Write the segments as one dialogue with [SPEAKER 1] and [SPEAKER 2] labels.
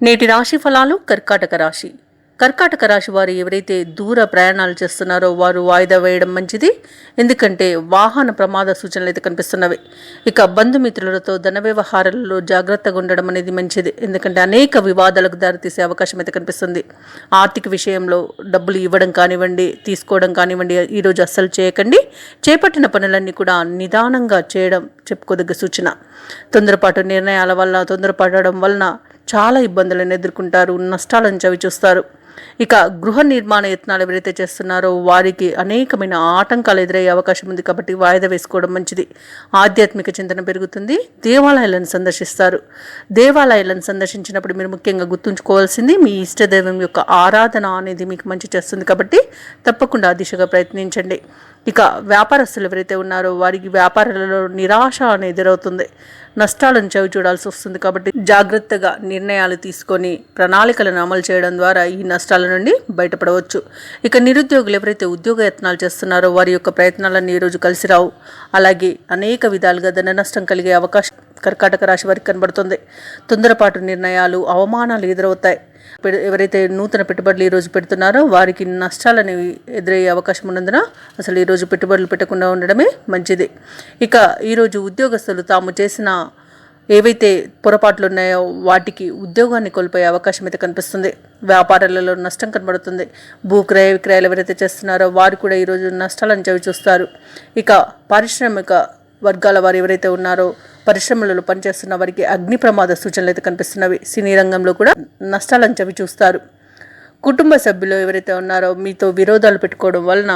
[SPEAKER 1] నేటి రాశి ఫలాలు. కర్కాటక రాశి. కర్కాటక రాశి వారు ఎవరైతే దూర ప్రయాణాలు చేస్తున్నారో వారు వాయిదా వేయడం మంచిది. ఎందుకంటే వాహన ప్రమాద సూచనలు అయితే కనిపిస్తున్నవి. ఇక బంధుమిత్రులతో ధన వ్యవహారాలలో జాగ్రత్తగా ఉండడం అనేది మంచిది. ఎందుకంటే అనేక వివాదాలకు దారితీసే అవకాశం అయితే కనిపిస్తుంది. ఆర్థిక విషయంలో డబ్బులు ఇవ్వడం కానివ్వండి, తీసుకోవడం కానివ్వండి, ఈరోజు అస్సలు చేయకండి. చేపట్టిన పనులన్నీ కూడా నిదానంగా చేయడం చెప్పుకోదగ్గ సూచన. తొందరపాటు నిర్ణయాల వల్ల, తొందరపడడం వలన చాలా ఇబ్బందులను ఎదుర్కొంటారు, నష్టాలను చవి చూస్తారు. ఇక గృహ నిర్మాణ యత్నాలు ఎవరైతే చేస్తున్నారో వారికి అనేకమైన ఆటంకాలు ఎదురయ్యే అవకాశం ఉంది. కాబట్టి వాయిదా వేసుకోవడం మంచిది. ఆధ్యాత్మిక చింతన పెరుగుతుంది. దేవాలయాలను సందర్శిస్తారు. దేవాలయాలను సందర్శించినప్పుడు మీరు ముఖ్యంగా గుర్తుంచుకోవాల్సింది మీ ఇష్టదైవం యొక్క ఆరాధన అనేది మీకు మంచి చేస్తుంది. కాబట్టి తప్పకుండా ఆ దిశగా ప్రయత్నించండి. ఇక వ్యాపారస్తులు ఎవరైతే ఉన్నారో వారికి వ్యాపారాలలో నిరాశ అనేది ఎదురవుతుంది. నష్టాలను చవి చూడాల్సి వస్తుంది. కాబట్టి జాగ్రత్తగా నిర్ణయాలు తీసుకొని ప్రణాళికలను అమలు చేయడం ద్వారా ఈ నష్టాల నుండి బయటపడవచ్చు. ఇక నిరుద్యోగులు ఎవరైతే ఉద్యోగ యత్నాలు చేస్తున్నారో వారి యొక్క ప్రయత్నాలన్నీ ఈరోజు కలిసి రావు. అలాగే అనేక విధాలుగా ధన నష్టం కలిగే అవకాశం కర్కాటక రాశి వారికి కనబడుతుంది. తొందరపాటు నిర్ణయాలు, అవమానాలు ఎదురవుతాయి. ఎవరైతే నూతన పెట్టుబడులు ఈరోజు పెడుతున్నారో వారికి నష్టాలు అనేవి ఎదురయ్యే అవకాశం ఉన్నందున అసలు ఈరోజు పెట్టుబడులు పెట్టకుండా ఉండడమే మంచిది. ఇక ఈరోజు ఉద్యోగస్తులు తాము చేసిన ఏవైతే పొరపాట్లు ఉన్నాయో వాటికి ఉద్యోగాన్ని కోల్పోయే అవకాశం అయితే కనిపిస్తుంది. వ్యాపారాలలో నష్టం కనబడుతుంది. భూక్రయ విక్రయాలు ఎవరైతే చేస్తున్నారో వారు కూడా ఈరోజు నష్టాలను చవి చూస్తారు. ఇక పారిశ్రామిక వర్గాల వారు ఎవరైతే ఉన్నారో పరిశ్రమలలో పనిచేస్తున్న వారికి అగ్ని ప్రమాద సూచనలు అయితే కనిపిస్తున్నవి. సినీ రంగంలో కూడా నష్టాలను చవి చూస్తారు. కుటుంబ సభ్యులు ఎవరైతే ఉన్నారో మీతో విరోధాలు పెట్టుకోవడం వలన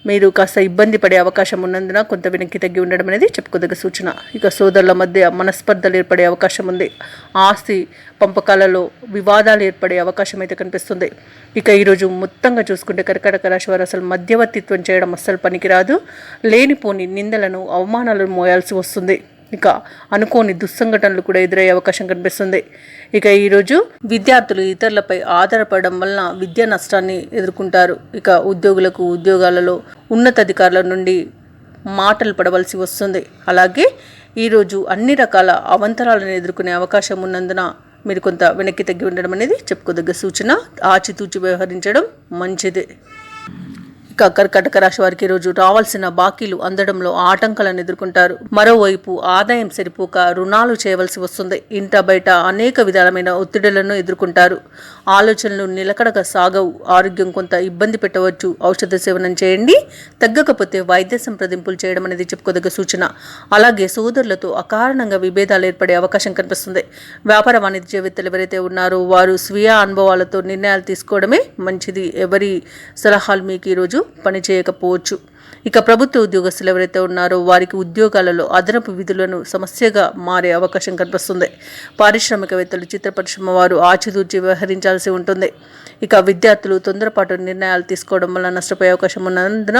[SPEAKER 1] మీరు కాస్త ఇబ్బంది పడే అవకాశం ఉన్నందున కొంత వెనక్కి తగ్గి ఉండడం అనేది చెప్పుకోదగ్గ సూచన. ఇక సోదరుల మధ్య మనస్పర్ధలు ఏర్పడే అవకాశం ఉంది. ఆస్తి పంపకాలలో వివాదాలు ఏర్పడే అవకాశం అయితే కనిపిస్తుంది. ఇక ఈరోజు మొత్తంగా చూసుకుంటే కర్కాటక రాశి వారు అసలు మధ్యవర్తిత్వం చేయడం అస్సలు పనికిరాదు. లేనిపోని నిందలను, అవమానాలను మోయాల్సి వస్తుంది. ఇక అనుకోని దుస్సంఘటనలు కూడా ఎదురయ్యే అవకాశం కనిపిస్తుంది. ఇక ఈరోజు విద్యార్థులు ఇతరులపై ఆధారపడడం వలన విద్యా నష్టాన్ని ఎదుర్కొంటారు. ఇక ఉద్యోగులకు ఉద్యోగాలలో ఉన్నతాధికారుల నుండి మాటలు పడవలసి వస్తుంది. అలాగే ఈరోజు అన్ని రకాల అవంతరాలను ఎదుర్కొనే అవకాశం ఉన్నందున మీరు కొంత వెనక్కి తగ్గి ఉండడం అనేది చెప్పుకోదగ్గ సూచన. ఆచితూచి వ్యవహరించడం మంచిది. ఇక కర్కాటక రాశి వారికి ఈరోజు రావాల్సిన బాకీలు అందడంలో ఆటంకాలను ఎదుర్కొంటారు. మరోవైపు ఆదాయం సరిపోక రుణాలు చేయవలసి వస్తుంది. ఇంట బయట అనేక విధాలమైన ఒత్తిడులను ఎదుర్కొంటారు. ఆలోచనలు నిలకడగా సాగవు. ఆరోగ్యం కొంత ఇబ్బంది పెట్టవచ్చు. ఔషధ సేవనం చేయండి. తగ్గకపోతే వైద్య సంప్రదింపులు చేయడం అనేది చెప్పుకోదగ్గ సూచన. అలాగే సోదరులతో అకారణంగా విభేదాలు ఏర్పడే అవకాశం కనిపిస్తుంది. వ్యాపార వాణిజ్యవేత్తలు ఎవరైతే ఉన్నారో వారు స్వీయ అనుభవాలతో నిర్ణయాలు తీసుకోవడమే మంచిది. ఎవరి సలహాలు మీకు ఈరోజు పని చేయకపోవచ్చు. ఇక ప్రభుత్వ ఉద్యోగస్తులు ఎవరైతే ఉన్నారో వారికి ఉద్యోగాలలో అదనపు విధులను సమస్యగా మారే అవకాశం కనిపిస్తుంది. పారిశ్రామికవేత్తలు, చిత్ర పరిశ్రమ వారు ఆచితూచి వ్యవహరించాల్సి ఉంటుంది. ఇక విద్యార్థులు తొందరపాటు నిర్ణయాలు తీసుకోవడం వల్ల నష్టపోయే అవకాశం ఉన్నందున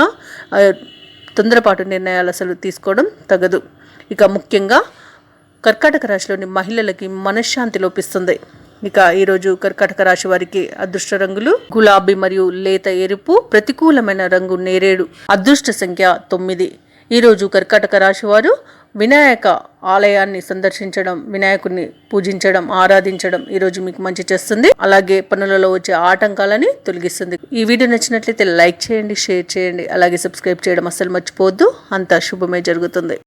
[SPEAKER 1] తొందరపాటు నిర్ణయాలు అసలు తీసుకోవడం తగదు. ఇక ముఖ్యంగా కర్కాటక రాశిలోని మహిళలకి మనశ్శాంతి లోపిస్తుంది. ఇక ఈరోజు కర్కాటక రాశి వారికి అదృష్ట రంగులు గులాబీ మరియు లేత ఎరుపు. ప్రతికూలమైన రంగు నేరేడు. అదృష్ట సంఖ్య 9. ఈరోజు కర్కాటక రాశి వారు వినాయక ఆలయాన్ని సందర్శించడం, వినాయకుడిని పూజించడం, ఆరాధించడం ఈరోజు మీకు మంచి చేస్తుంది. అలాగే పనులలో వచ్చే ఆటంకాలని తొలగిస్తుంది. ఈ వీడియో నచ్చినట్లయితే లైక్ చేయండి, షేర్ చేయండి, అలాగే సబ్స్క్రైబ్ చేయడం అస్సలు మర్చిపోవద్దు. అంతా శుభమే జరుగుతుంది.